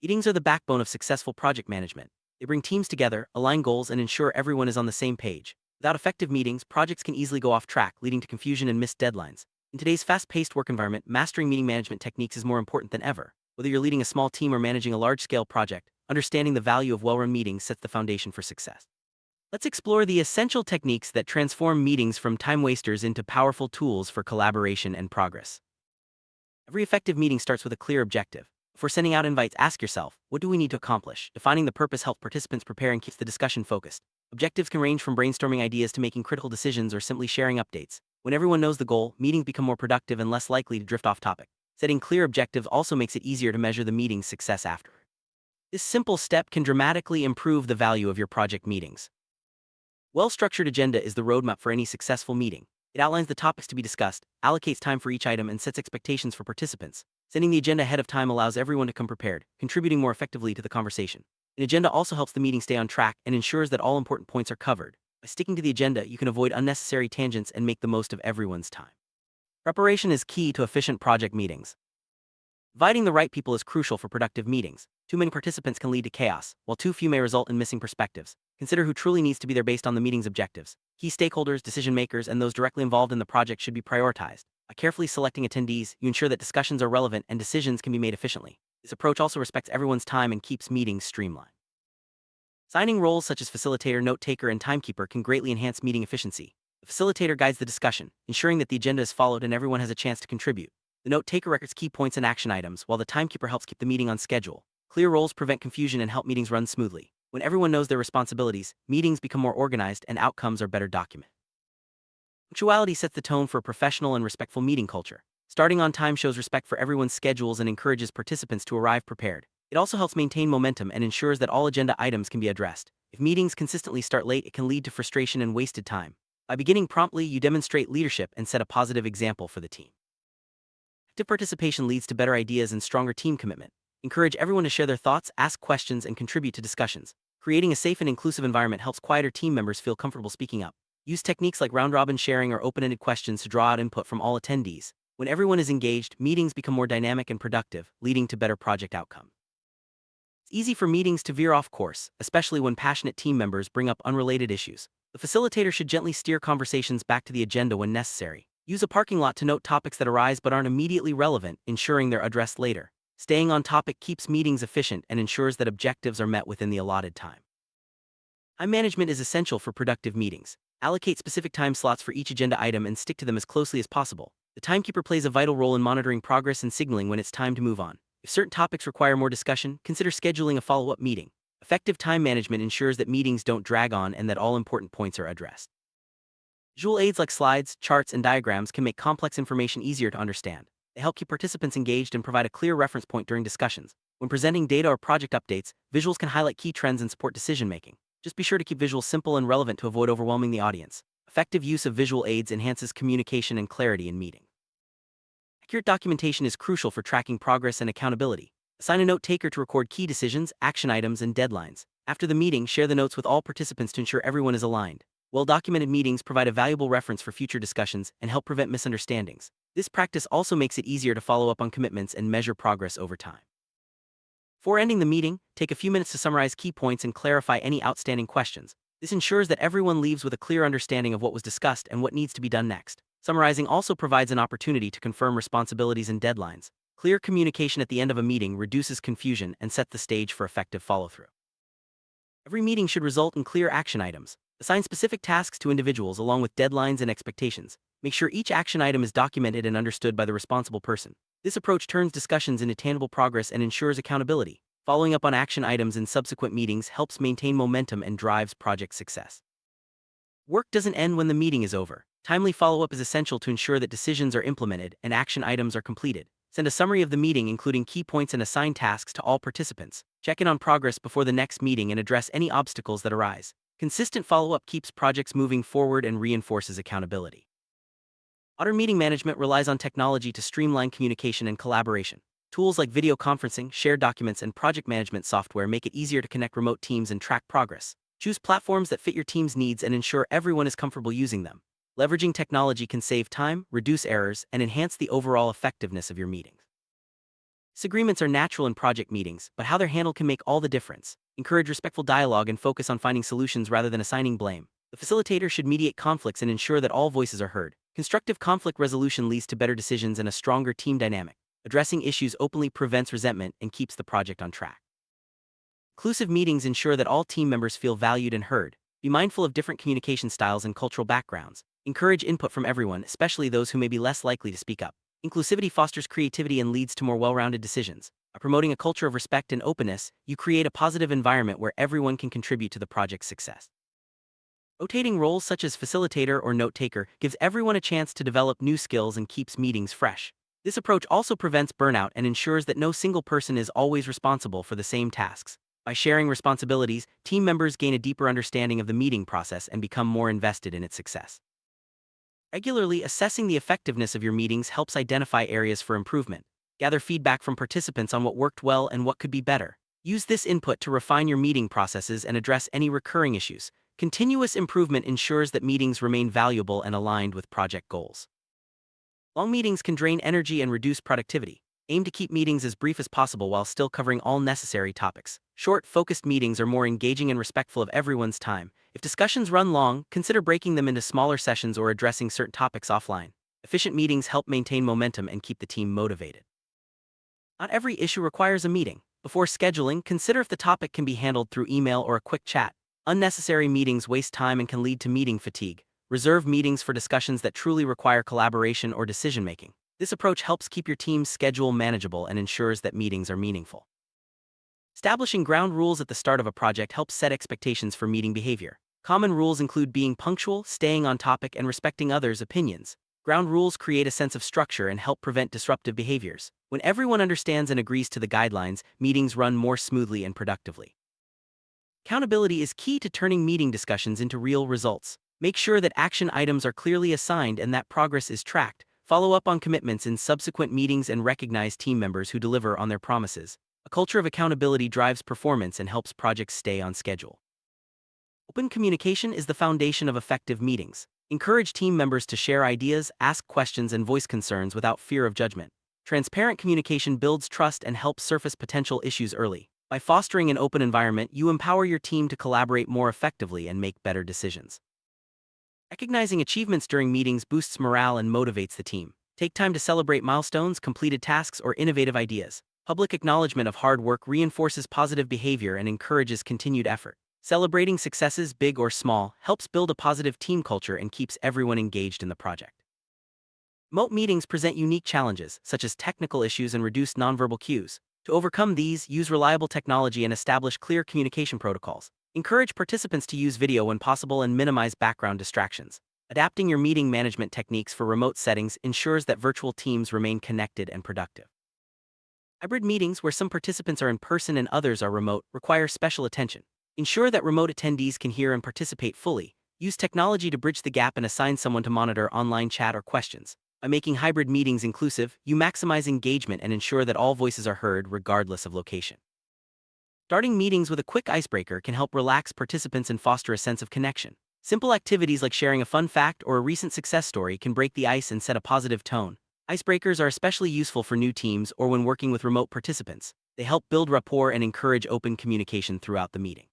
Meetings are the backbone of successful project management. They bring teams together, align goals, and ensure everyone is on the same page. Without effective meetings, projects can easily go off track, leading to confusion and missed deadlines. In today's fast-paced work environment, mastering meeting management techniques is more important than ever. Whether you're leading a small team or managing a large-scale project, understanding the value of well-run meetings sets the foundation for success. Let's explore the essential techniques that transform meetings from time wasters into powerful tools for collaboration and progress. Every effective meeting starts with a clear objective. Before sending out invites, ask yourself, what do we need to accomplish? Defining the purpose helps participants prepare and keeps the discussion focused. Objectives can range from brainstorming ideas to making critical decisions or simply sharing updates. When everyone knows the goal, meetings become more productive and less likely to drift off topic. Setting clear objectives also makes it easier to measure the meeting's success after. This simple step can dramatically improve the value of your project meetings. Well-structured agenda is the roadmap for any successful meeting. It outlines the topics to be discussed, allocates time for each item, and sets expectations for participants. Sending the agenda ahead of time allows everyone to come prepared, contributing more effectively to the conversation. An agenda also helps the meeting stay on track and ensures that all important points are covered. By sticking to the agenda, you can avoid unnecessary tangents and make the most of everyone's time. Preparation is key to efficient project meetings. Inviting the right people is crucial for productive meetings. Too many participants can lead to chaos, while too few may result in missing perspectives. Consider who truly needs to be there based on the meeting's objectives. Key stakeholders, decision makers, and those directly involved in the project should be prioritized. By carefully selecting attendees, you ensure that discussions are relevant and decisions can be made efficiently. This approach also respects everyone's time and keeps meetings streamlined. Assigning roles such as facilitator, note-taker, and timekeeper can greatly enhance meeting efficiency. The facilitator guides the discussion, ensuring that the agenda is followed and everyone has a chance to contribute. The note-taker records key points and action items, while the timekeeper helps keep the meeting on schedule. Clear roles prevent confusion and help meetings run smoothly. When everyone knows their responsibilities, meetings become more organized and outcomes are better documented. Punctuality sets the tone for a professional and respectful meeting culture. Starting on time shows respect for everyone's schedules and encourages participants to arrive prepared. It also helps maintain momentum and ensures that all agenda items can be addressed. If meetings consistently start late, it can lead to frustration and wasted time. By beginning promptly, you demonstrate leadership and set a positive example for the team. Active participation leads to better ideas and stronger team commitment. Encourage everyone to share their thoughts, ask questions, and contribute to discussions. Creating a safe and inclusive environment helps quieter team members feel comfortable speaking up. Use techniques like round-robin sharing or open-ended questions to draw out input from all attendees. When everyone is engaged, meetings become more dynamic and productive, leading to better project outcomes. It's easy for meetings to veer off course, especially when passionate team members bring up unrelated issues. The facilitator should gently steer conversations back to the agenda when necessary. Use a parking lot to note topics that arise but aren't immediately relevant, ensuring they're addressed later. Staying on topic keeps meetings efficient and ensures that objectives are met within the allotted time. Time management is essential for productive meetings. Allocate specific time slots for each agenda item and stick to them as closely as possible. The timekeeper plays a vital role in monitoring progress and signaling when it's time to move on. If certain topics require more discussion, consider scheduling a follow-up meeting. Effective time management ensures that meetings don't drag on and that all important points are addressed. Visual aids like slides, charts, and diagrams can make complex information easier to understand. They help keep participants engaged and provide a clear reference point during discussions. When presenting data or project updates, visuals can highlight key trends and support decision-making. Just be sure to keep visuals simple and relevant to avoid overwhelming the audience. Effective use of visual aids enhances communication and clarity in meetings. Accurate documentation is crucial for tracking progress and accountability. Assign a note-taker to record key decisions, action items, and deadlines. After the meeting, share the notes with all participants to ensure everyone is aligned. Well-documented meetings provide a valuable reference for future discussions and help prevent misunderstandings. This practice also makes it easier to follow up on commitments and measure progress over time. Before ending the meeting, take a few minutes to summarize key points and clarify any outstanding questions. This ensures that everyone leaves with a clear understanding of what was discussed and what needs to be done next. Summarizing also provides an opportunity to confirm responsibilities and deadlines. Clear communication at the end of a meeting reduces confusion and sets the stage for effective follow-through. Every meeting should result in clear action items. Assign specific tasks to individuals along with deadlines and expectations. Make sure each action item is documented and understood by the responsible person. This approach turns discussions into tangible progress and ensures accountability. Following up on action items in subsequent meetings helps maintain momentum and drives project success. Work doesn't end when the meeting is over. Timely follow-up is essential to ensure that decisions are implemented and action items are completed. Send a summary of the meeting including key points and assign tasks to all participants. Check in on progress before the next meeting and address any obstacles that arise. Consistent follow-up keeps projects moving forward and reinforces accountability. Modern meeting management relies on technology to streamline communication and collaboration. Tools like video conferencing, shared documents, and project management software make it easier to connect remote teams and track progress. Choose platforms that fit your team's needs and ensure everyone is comfortable using them. Leveraging technology can save time, reduce errors, and enhance the overall effectiveness of your meetings. Disagreements are natural in project meetings, but how they're handled can make all the difference. Encourage respectful dialogue and focus on finding solutions rather than assigning blame. The facilitator should mediate conflicts and ensure that all voices are heard. Constructive conflict resolution leads to better decisions and a stronger team dynamic. Addressing issues openly prevents resentment and keeps the project on track. Inclusive meetings ensure that all team members feel valued and heard. Be mindful of different communication styles and cultural backgrounds. Encourage input from everyone, especially those who may be less likely to speak up. Inclusivity fosters creativity and leads to more well-rounded decisions. By promoting a culture of respect and openness, you create a positive environment where everyone can contribute to the project's success. Rotating roles such as facilitator or note-taker gives everyone a chance to develop new skills and keeps meetings fresh. This approach also prevents burnout and ensures that no single person is always responsible for the same tasks. By sharing responsibilities, team members gain a deeper understanding of the meeting process and become more invested in its success. Regularly assessing the effectiveness of your meetings helps identify areas for improvement. Gather feedback from participants on what worked well and what could be better. Use this input to refine your meeting processes and address any recurring issues. Continuous improvement ensures that meetings remain valuable and aligned with project goals. Long meetings can drain energy and reduce productivity. Aim to keep meetings as brief as possible while still covering all necessary topics. Short, focused meetings are more engaging and respectful of everyone's time. If discussions run long, consider breaking them into smaller sessions or addressing certain topics offline. Efficient meetings help maintain momentum and keep the team motivated. Not every issue requires a meeting. Before scheduling, consider if the topic can be handled through email or a quick chat. Unnecessary meetings waste time and can lead to meeting fatigue. Reserve meetings for discussions that truly require collaboration or decision-making. This approach helps keep your team's schedule manageable and ensures that meetings are meaningful. Establishing ground rules at the start of a project helps set expectations for meeting behavior. Common rules include being punctual, staying on topic, and respecting others' opinions. Ground rules create a sense of structure and help prevent disruptive behaviors. When everyone understands and agrees to the guidelines, meetings run more smoothly and productively. Accountability is key to turning meeting discussions into real results. Make sure that action items are clearly assigned and that progress is tracked. Follow up on commitments in subsequent meetings and recognize team members who deliver on their promises. A culture of accountability drives performance and helps projects stay on schedule. Open communication is the foundation of effective meetings. Encourage team members to share ideas, ask questions, and voice concerns without fear of judgment. Transparent communication builds trust and helps surface potential issues early. By fostering an open environment, you empower your team to collaborate more effectively and make better decisions. Recognizing achievements during meetings boosts morale and motivates the team. Take time to celebrate milestones, completed tasks, or innovative ideas. Public acknowledgement of hard work reinforces positive behavior and encourages continued effort. Celebrating successes, big or small, helps build a positive team culture and keeps everyone engaged in the project. Remote meetings present unique challenges, such as technical issues and reduced nonverbal cues. To overcome these, use reliable technology and establish clear communication protocols. Encourage participants to use video when possible and minimize background distractions. Adapting your meeting management techniques for remote settings ensures that virtual teams remain connected and productive. Hybrid meetings, where some participants are in person and others are remote, require special attention. Ensure that remote attendees can hear and participate fully. Use technology to bridge the gap and assign someone to monitor online chat or questions. By making hybrid meetings inclusive, you maximize engagement and ensure that all voices are heard regardless of location. Starting meetings with a quick icebreaker can help relax participants and foster a sense of connection. Simple activities like sharing a fun fact or a recent success story can break the ice and set a positive tone. Icebreakers are especially useful for new teams or when working with remote participants. They help build rapport and encourage open communication throughout the meeting.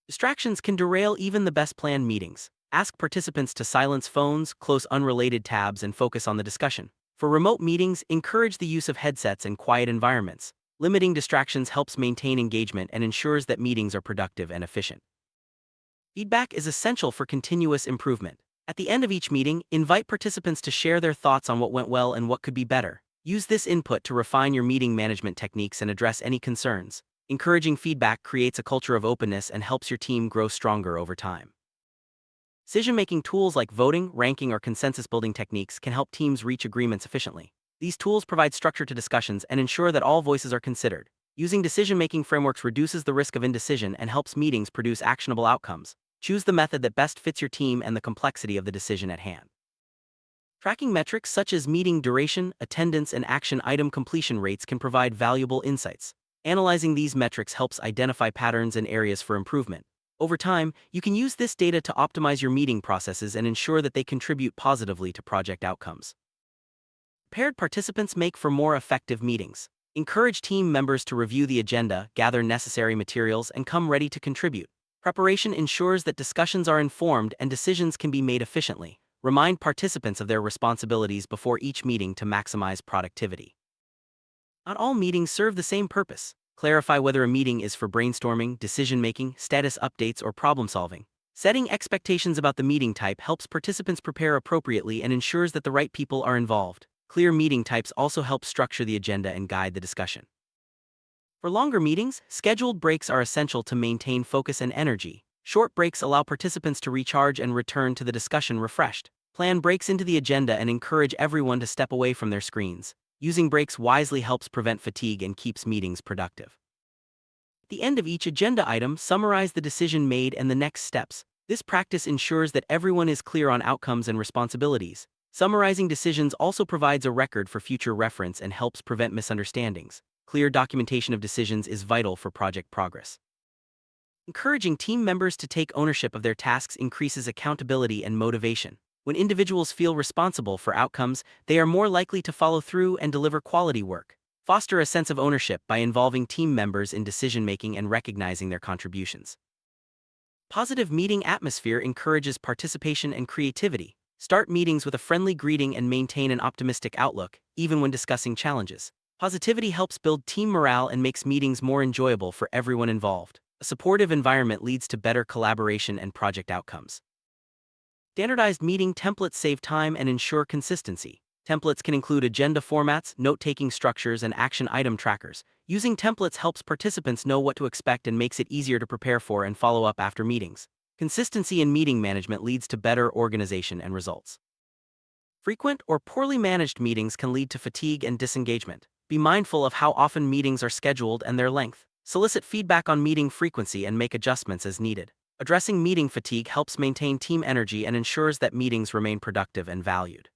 Distractions can derail even the best planned meetings. Ask participants to silence phones, close unrelated tabs, and focus on the discussion. For remote meetings, encourage the use of headsets and quiet environments. Limiting distractions helps maintain engagement and ensures that meetings are productive and efficient. Feedback is essential for continuous improvement. At the end of each meeting, invite participants to share their thoughts on what went well and what could be better. Use this input to refine your meeting management techniques and address any concerns. Encouraging feedback creates a culture of openness and helps your team grow stronger over time. Decision-making tools like voting, ranking, or consensus-building techniques can help teams reach agreements efficiently. These tools provide structure to discussions and ensure that all voices are considered. Using decision-making frameworks reduces the risk of indecision and helps meetings produce actionable outcomes. Choose the method that best fits your team and the complexity of the decision at hand. Tracking metrics such as meeting duration, attendance, and action item completion rates can provide valuable insights. Analyzing these metrics helps identify patterns and areas for improvement. Over time, you can use this data to optimize your meeting processes and ensure that they contribute positively to project outcomes. Paired participants make for more effective meetings. Encourage team members to review the agenda, gather necessary materials, and come ready to contribute. Preparation ensures that discussions are informed and decisions can be made efficiently. Remind participants of their responsibilities before each meeting to maximize productivity. Not all meetings serve the same purpose. Clarify whether a meeting is for brainstorming, decision-making, status updates, or problem-solving. Setting expectations about the meeting type helps participants prepare appropriately and ensures that the right people are involved. Clear meeting types also help structure the agenda and guide the discussion. For longer meetings, scheduled breaks are essential to maintain focus and energy. Short breaks allow participants to recharge and return to the discussion refreshed. Plan breaks into the agenda and encourage everyone to step away from their screens. Using breaks wisely helps prevent fatigue and keeps meetings productive. At the end of each agenda item, summarize the decision made and the next steps. This practice ensures that everyone is clear on outcomes and responsibilities. Summarizing decisions also provides a record for future reference and helps prevent misunderstandings. Clear documentation of decisions is vital for project progress. Encouraging team members to take ownership of their tasks increases accountability and motivation. When individuals feel responsible for outcomes, they are more likely to follow through and deliver quality work. Foster a sense of ownership by involving team members in decision-making and recognizing their contributions. Positive meeting atmosphere encourages participation and creativity. Start meetings with a friendly greeting and maintain an optimistic outlook, even when discussing challenges. Positivity helps build team morale and makes meetings more enjoyable for everyone involved. A supportive environment leads to better collaboration and project outcomes. Standardized meeting templates save time and ensure consistency. Templates can include agenda formats, note-taking structures, and action item trackers. Using templates helps participants know what to expect and makes it easier to prepare for and follow up after meetings. Consistency in meeting management leads to better organization and results. Frequent or poorly managed meetings can lead to fatigue and disengagement. Be mindful of how often meetings are scheduled and their length. Solicit feedback on meeting frequency and make adjustments as needed. Addressing meeting fatigue helps maintain team energy and ensures that meetings remain productive and valued.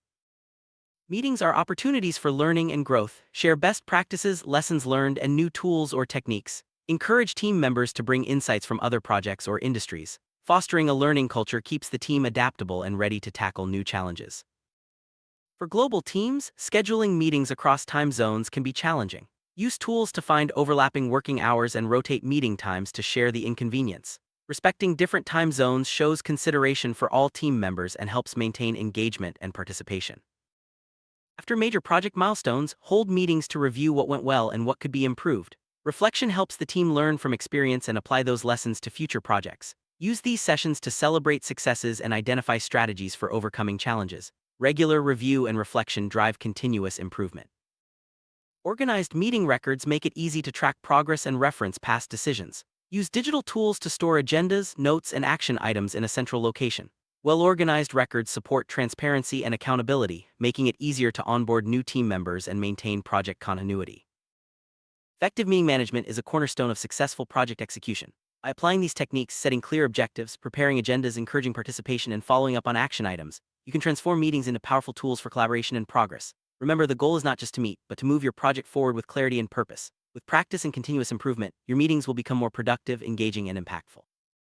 Meetings are opportunities for learning and growth. Share best practices, lessons learned, and new tools or techniques. Encourage team members to bring insights from other projects or industries. Fostering a learning culture keeps the team adaptable and ready to tackle new challenges. For global teams, scheduling meetings across time zones can be challenging. Use tools to find overlapping working hours and rotate meeting times to share the inconvenience. Respecting different time zones shows consideration for all team members and helps maintain engagement and participation. After major project milestones, hold meetings to review what went well and what could be improved. Reflection helps the team learn from experience and apply those lessons to future projects. Use these sessions to celebrate successes and identify strategies for overcoming challenges. Regular review and reflection drive continuous improvement. Organized meeting records make it easy to track progress and reference past decisions. Use digital tools to store agendas, notes, and action items in a central location. Well-organized records support transparency and accountability, making it easier to onboard new team members and maintain project continuity. Effective meeting management is a cornerstone of successful project execution. By applying these techniques, setting clear objectives, preparing agendas, encouraging participation, and following up on action items, you can transform meetings into powerful tools for collaboration and progress. Remember, the goal is not just to meet, but to move your project forward with clarity and purpose. With practice and continuous improvement, your meetings will become more productive, engaging, and impactful.